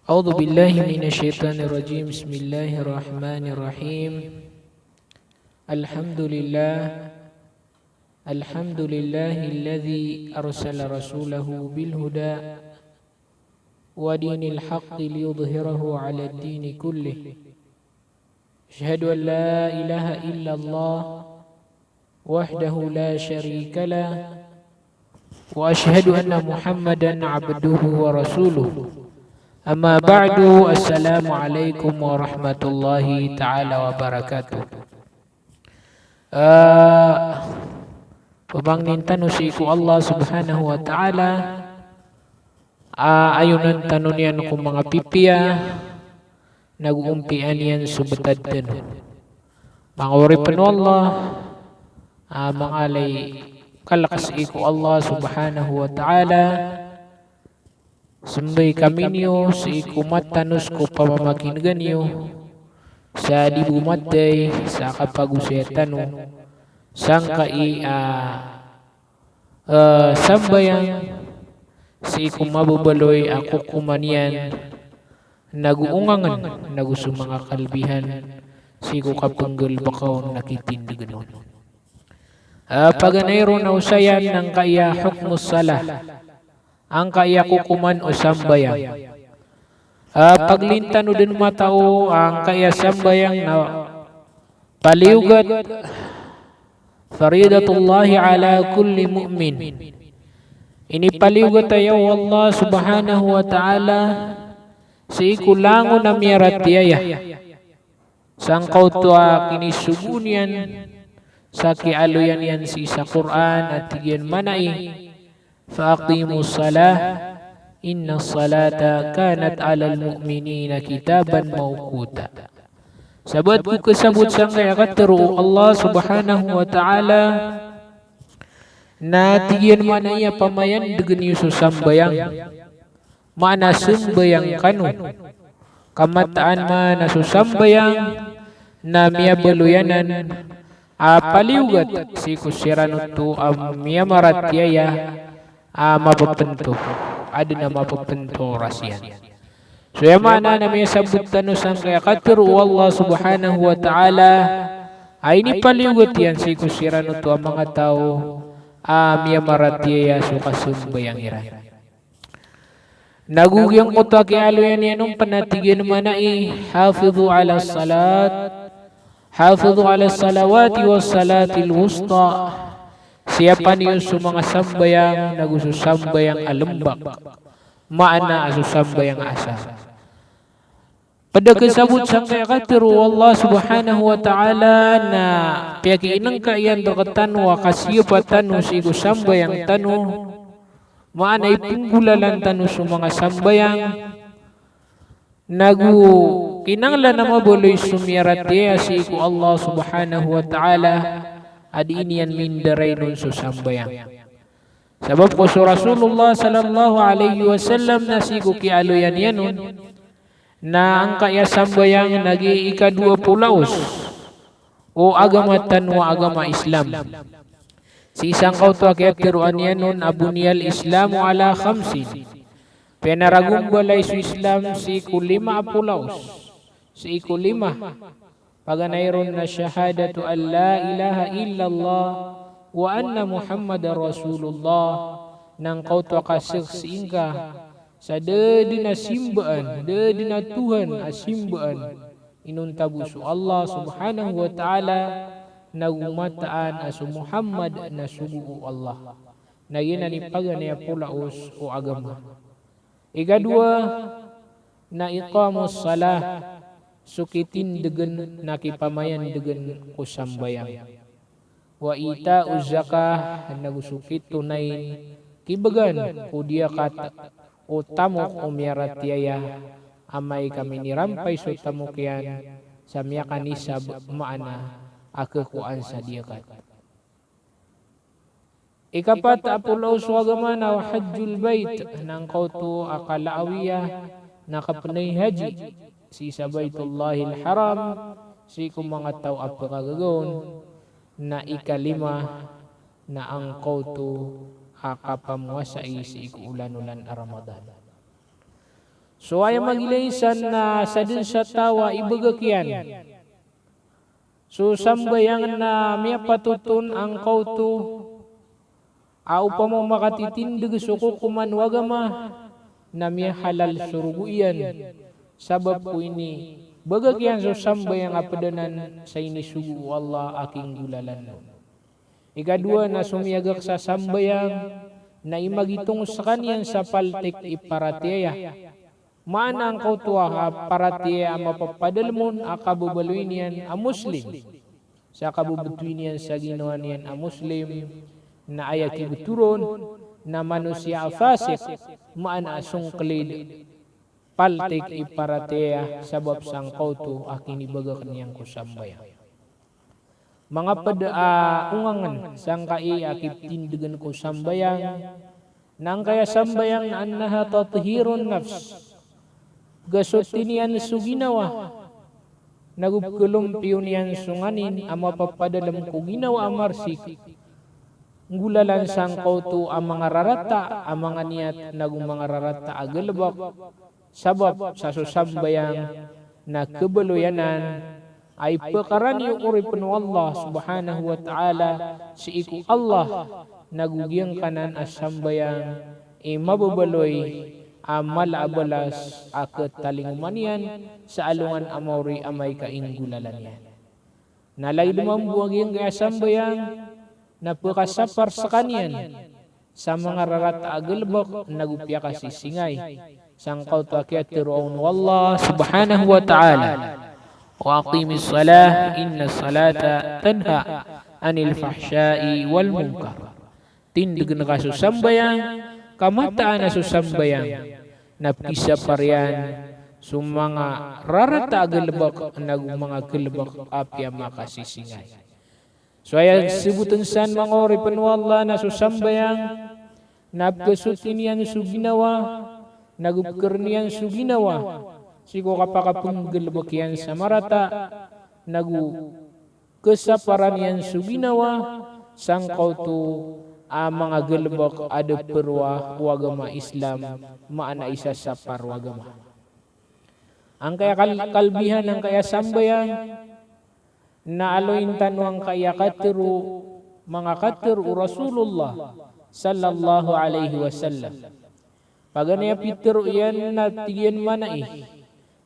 أعوذ بالله من الشيطان الرجيم. بسم الله الرحمن الرحيم. الحمد لله الذي أرسل رسوله بالهدى ودين الحق ليظهره على الدين كله. أشهد أن لا إله إلا الله وحده لا شريك له وأشهد أن محمدا عبده ورسوله. Amma ba'du. Assalamualaikum warahmatullahi ta'ala wabarakatuh. Pabangnin tanu si iku Allah subhanahu wa ta'ala. Ayunan tanunian ko mga pipia. Nag-uumpian yan subetad din. Manguripan Allah. Mangalay kalakas iku Allah subhanahu wa ta'ala. Sembay kami niyo si kumat tanus ko pamamakin niyo sa dibumatay sa kapagusetano sangkai sambayang si kumabubaloy ako kumanian naguungangan naguso mga kalbihan si ko kapanggal bakaw nakitindig nun. Paganayro na usayan ng kaya hukmus salah ang kaya kukuman o sambayang. Paglintano din matao ang kaya sambayang na paliugat faridatullahi ala kulli mu'min. Ini paliugat tayo Allah subhanahu wa ta'ala sa ikulango na miyaratiyaya. Sangkaw tuwa kinisubunyan sa kialuyan yan si sa Quran at tigyan manay. فأقيموا الصلاة إن الصلاة كانت على المؤمنين كتابا موقوتا. Sabat ko kasabot sang kaya katero Allah subhanahu wa ta'ala na tigyan manaya pamayan degen yuso sambayang mana sembayang kanu kamataan mana susambayang na miya baluyanan paliugat si kusirano tu miya maratyaya mapapento ada na mapapento rasyan. So yamana na may sabut tanusang kaya katiru Allah subhanahu wa ta'ala ay ni paliugot yan si kusirano to ang mga tao miya maratiya so kasumbayang iran. Nagugyang ko to kialo yan yanong panatigyan manai hafidhu ala salawati was salatil wusta. Siapa niyo sa mga sambayang nagususambayang alambak maana asusambayang asa. Pada kesabut sampai katiru Allah subhanahu wa ta'ala na piyakiinang kaiyan dokatan wa kasiyapatan si gusambayang tanu maana ipinggulalan tanu sa mga sambayang kinanglan na mabuloy sumiyaratya si iku Allah subhanahu wa ta'ala adi inian mindaray nun so sambayang. Sabab ko so Rasulullah sallallahu alaihi wasallam na sigo kialuyan yanun na ang kaya sambayang nagi ika-20 o agamatan wa agama Islam. Si isang kauto kaya kiruan yanun abuniyal Islamu ala khamsin. Penaragumbalay su Islam si iku-5 si iku-5 paganayron na syahadatu an la ilaha illallah wa anna muhammadar rasulullah nang kauto kasaksiin ka sa dedi na simbaan dedi na Tuhan asimbaan inuntabusu Allah subhanahu wa ta'ala nagumataan asu Muhammad na sugu Allah na yinani paganaya pulaos o agama. Ikadua na iqamus salah sukitin degen nakipamayan degen kusambayang. Wa ita zakah nagusukit tunay kibagan kudia kata o tamok o miyaratiyaya amay kami nirampay so tamokyan sa miya kanisab maana akakuan sa diyakat. Ikapat apulaw swagama na hajjul bait nang kauto akalaawiyah nakapanay haji si sa Baitullahil Haram si kung mga tao apagagawon na ika-5 na ang kauto akapamuasay si ikuulan-ulan Ramadan. So ay magilaysan na sa din sa tawa ibagakian. So sambayang na miya patutun ang kauto pa mo makatitindig suko kuman wagama na miya halal suruguyan. Sabab ko ini bagagyan so sambayang apadanan sa inisugu Allah aking gulalan. Ikadua na sumiyagak sa sambayang na imagitong sa kanyan sa paltik iparatiya. Maana ang kautuwa paratiya mapapadalmon akabubaluin yan a Muslim. Sa kabubutuin yan sa ginawa niyan a Muslim na ayakibuturon na manusia fasik maana asong kalid paltik iparatiya sabab sang kautu aking ibagak niyang kusambaya. Mga ungangan sang kai akip tindigan kusambayang nang kaya sambayang na annaha tathhirun nafs. Gasutin yan suginawa. Nagupkulumpiyon yan sunganin ama papadalam ko ginawa amarsik. Ngulalan sang kautu ang mga rarata, ang mga niyat nagong mga rarata agalabak. Sabab sa susambayang na kebaluyanan ay pekaran yung uripan Allah subhanahu wa ta'ala si iku Allah nagugiyang kanan as sambayang mababaloy malaabalas akat talinguman yan sa alungan amawri amay kainggulalan yan. Nalay lumambuang yung kaya sambayang napakasapar sa kanyan sa mga rarata agalbak nagupya kasi singay sangkaw takiat tiruon wallah subhanahu wa ta'ala wa aqimis salah inna salata tanha anil fahsyai wal munkar. Tindig na kasusambayang kamataan na susambayang napisa parian so mga rarata agalbak nag mga galbak apya makasisingay. So ayan sibutan san mga oripan wallah na susambayang napkasutin yan suginawa nagupkar niyan suginawa siko kapakapung galbak yan sa marata nagu kesaparan yan suginawa sangkaw to mga galbak ada perwa wagama Islam maana isa sa parwagama. Ang kaya kalbihan ang kaya sambayang na aloin tanwang kaya katiru mga katiru Rasulullah sallallahu alaihi wasallam. Paganaya pitiru yan na tiyan manai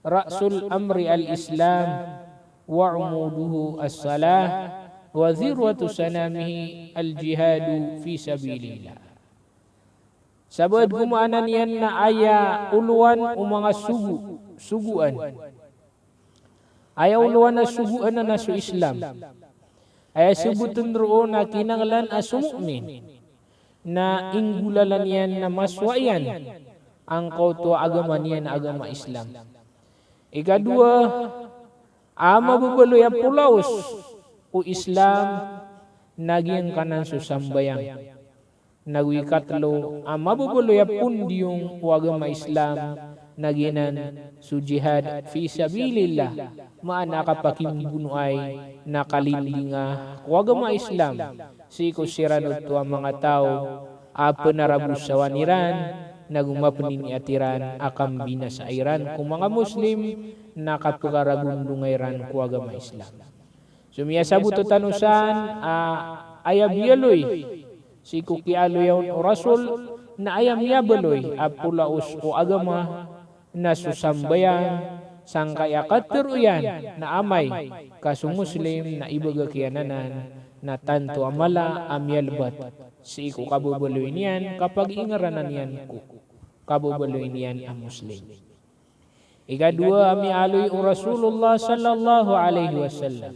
Rasul amri al-Islam wa umuduhu as-salah wa zirwatu sanamihi al-jihadu fi sabilillah. Sabad gumaanan yan na aya uluan o mga suguan. Aya uluan na suguan na nasu Islam. Aya subutan roon na kinanglan asu mu'min. Na inggulalan yan na maswayan ang kauto agama niyan na agama Islam. Ikadua, mabubaloy ang pulaos o Islam naging kanan susambayang. Nagwikatlo, mabubaloy ang pundiyong o agama Islam naginan su jihad fi sabilillah maana kapakimbuno ay nakalindinga o agama Islam siko siranod to ang mga tao penarabus sa waniran nagumapanin atiran akam binasairan kung mga Muslim nakapagaragundungairan ko agama Islam. Sumiyasabu to tanusan ayabiyaloy si kukialoy o Rasul na ayamiyabaloy apulaos o agama na susambayang sangkaya katiruyan na amay kaso Muslim na ibagakiananan na tanto amala amyalbat si iku kabubaloy niyan kapag ingaranan niyan ko kabubaloy niyan ang Muslim. Ikadua amialoy o Rasulullah sallallahu alaihi wasallam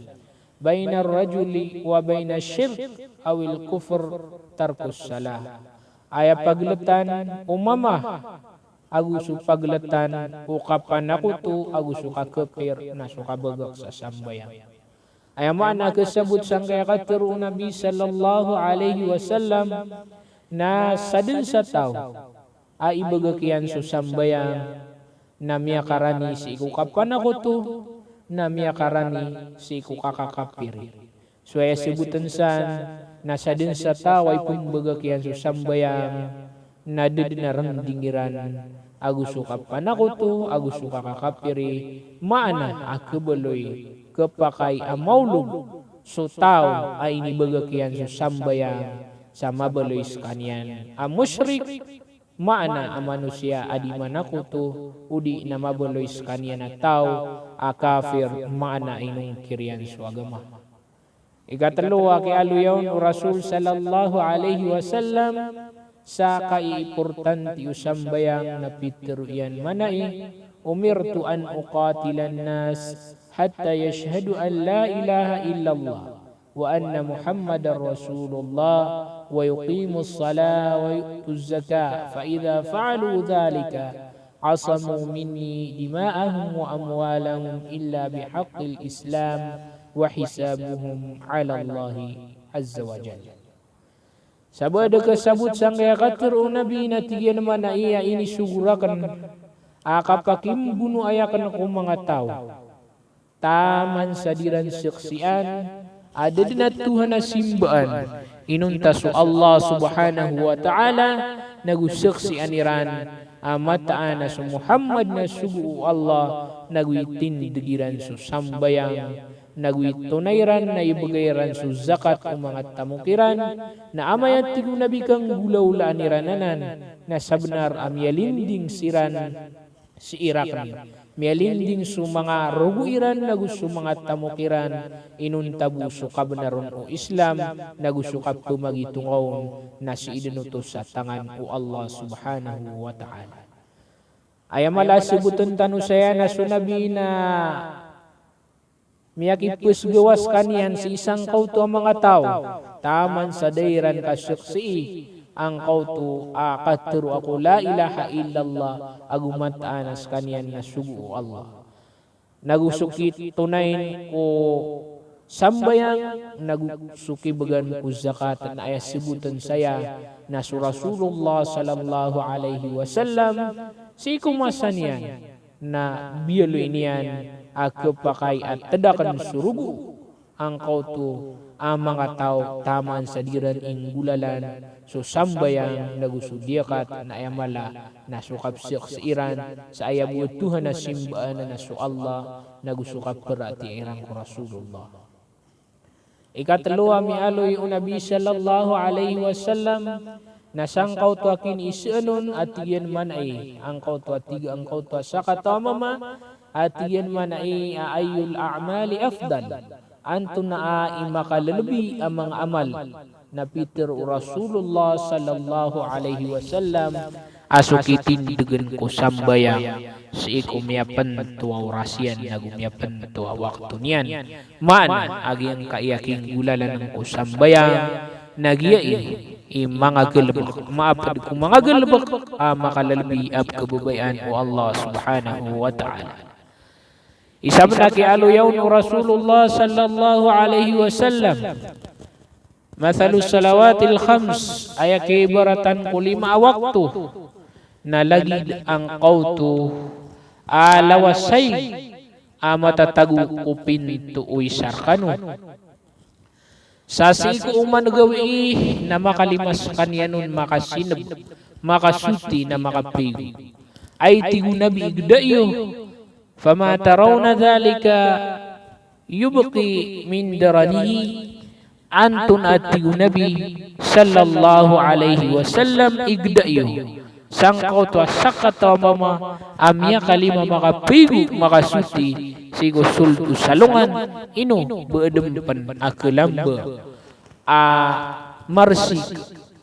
baina rajuli wa baina syirk awil kufr tarkus salah. Aya pagletan umama agusu pagletan o kapanakuto agusu kakepir na sukabagak sa sambayang. Aya maana kasabut sang kaya katiru Nabi sallallahu alaihi wasallam na sadin sa tao ay ibagakian so sambayang na miyakarani si iku kapanakuto na miyakarani si iku kakakapiri. So ay sibutan san nasa din sa tao ay pumbagakian so sambayang na didinaran dingiran agus suka panakutu, agus suka kakapiri, mana akabeloy kepakai amaulog so tao ay inibagakian so sambayang sa mabeloy sekanian. Musyrik mana manusia adi manakutu udi na mabeloy sekanian na tao, kafir mana inung kirian so agama. Ikatlo kay aluyawn o Rasul sallallahu alaihi wasallam sa kaiimportanti usambayang na pitiruyan manai, umirtu an uqatilan nas hatta yashhadu an la ilaha illallah wa anna muhammadar rasulullah wa yuqimus salah wa yu'tuz zakah fa idza fa'alu dhalika asamu minni dima'ahum wa amwalahum illa bihaqqil islam wa hisabuhum 'ala Allah azza wa jalla. Sabada kasabut sanggaya katur nabi na tiyan man na iya ini sugurakan akapakim bunuh ayakan ko mga tao. Taman sadiran saksian ada na Tuhan na simbaan inuntaso Allah subhanahu wa ta'ala nagusaksian iran amataan na su Muhammad na sugu Allah nagwitin digiran su sambayang nagwitunayran na ibagayran su zakat o mga tamukiran na amayat tigu nabi kang gulaulaan irananan na sabnar amyalinding siran si Irak ni mialinding su mga ruguiran na gusto mga tamukiran inuntabu su kabnaron o Islam na gusto kapto magitungaw na si idinutos sa tangan o Allah subhanahu wa ta'ala. Ayamala sibutan tanu saya na sunabi na miyakit gawas kanian si isang kauto ang mga tao taman sa dairan kasyuksi ang kauto akaturo ako la ilaha illallah agumatanas kanian na sugu Allah nagusukit tunayin ko sambayang nagusuki bagan ko zakat na ayas sibutan saya na su Rasulullah sallallahu alaihi wasallam si kumasanian na biyalo inian akapakai at tadakan surugu ang kauto ang mga tao taman sa diran ingulalan so sambayang nagusudiakat na ayamala na sukapsik sa Iran sa ayabutuhan na simbaan na so Allah nagusukap perati irang Rasulullah. Ikatlo mi aloy unabi sallallahu alaihi wasallam na sang kauto akin isanon at iyan man ay ang kauto at tiga ang kauto sa katamama at iyan man ay ayul a'mali afdal anto na makalalabi ang mga amal na Peter Rasulullah sallallahu alaihi wasallam asukitin dengan ko sambaya si ikumiyapan tuwa orasyan na gumiyapan tuwa waktu niyan man agi ang kaiyaking gulalan ng ko sambaya nagiyain mga galbak maapad ko mga galbak makalalabi ab kababayan o Allah subhanahu wa ta'ala. Isam na kialuyaw ni Rasulullah sallallahu alaihi wasallam mathalu salawatil khams ay kibaratan ko 5 waktu na lagi ang kauto alawasay matatagu ko pinto uy sarkano sa siku uman gawi na makalimas kanyanon makasinab makasuti na makapigo ay tigu nabi igdayo fama tarawna dhalika yubqi min daranihi antun atigu nabi sallallahu alaihi wasallam igdayo sang kauto sakata mama amya kalima makapigo makasuti sigo sultu salungan ino beedem pan akelamba marsi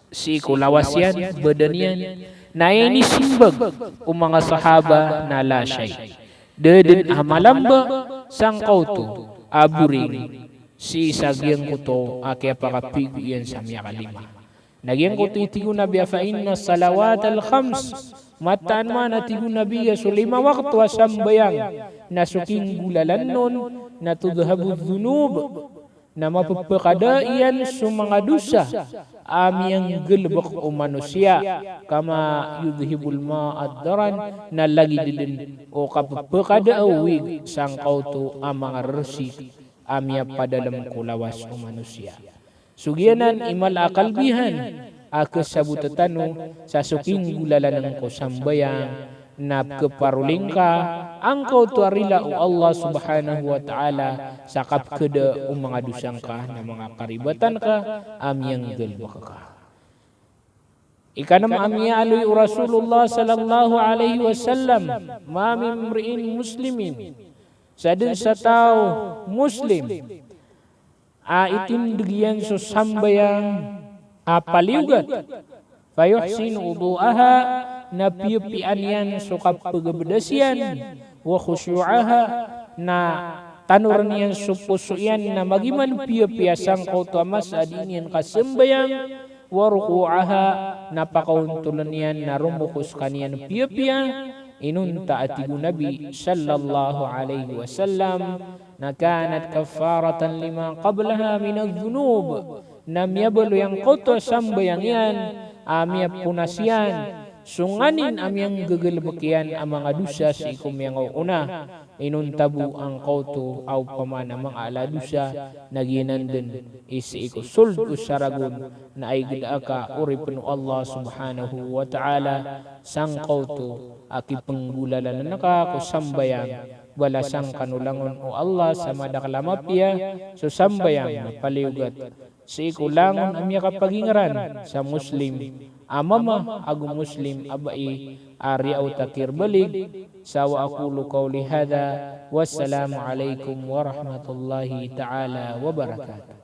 si kulawasyan bedanian na ini simbag mga sahaba na lasay deden amalamba sang kauto aburing si sagyang kuto ake pakapigo yan sa miya kalima nagyang kuto itigo nabi fa inna salawat al khams mataan man atigo nabi so 5 waktu asambayang nasuking gulalan nun na tudhabu dhunub na mapapakadaian sa mga dusa amiyang gelbak o manusia kama yudhibul ma'addaran na lagi din o kapapakadaawig sang kauto ang mga resik amya padalam kulawas o manusia. Sugyanan imal akalbihan akasabutatano sa suking gulalan ng kosambayang na keparulingka angkau tuarila Allah subhanahu wa ta'ala sakap kede mga dusangka na mga karibatan ka amyang gelbaka. Ikanam amya alui Rasulullah sallallahu alaihi wasallam ma min mri'in muslimin sadin satau muslim itin dugian so sambayang paliugat fayuhsin wudu'aha na piupian yan sukap pagabedasian wa khusyu'aha na tanuran yan supuso yan na magiman piupiasang kautuamas adin yan kasembayang wa ruku'aha na pakauntulan yan na rumukus kaniyan piupia inunta atigu Nabi sallallahu alaihi wasallam na kanat kafaratan lima qablaha minadh-dhunub na miyabalo yang kautu sambayang yan amya punasyan sunganin amyang gagalbakian ang mga dusa sa ikum yang una inuntabu ang kauto au pamana mga aladusa naginandun isi iku suldu saragun na ay gilaka uripun Allah subhanahu wa ta'ala sang kauto aki penggulalan na nakakusambayang wala sang kanulangon o Allah sa madakalamapya so sambayang paliugat sa ikulangon amya kapagingaran sa muslim amama agu muslim abai ari au takir balik sawa aqulu qawli hadha wassalamu alaikum warahmatullahi ta'ala wabarakatuh.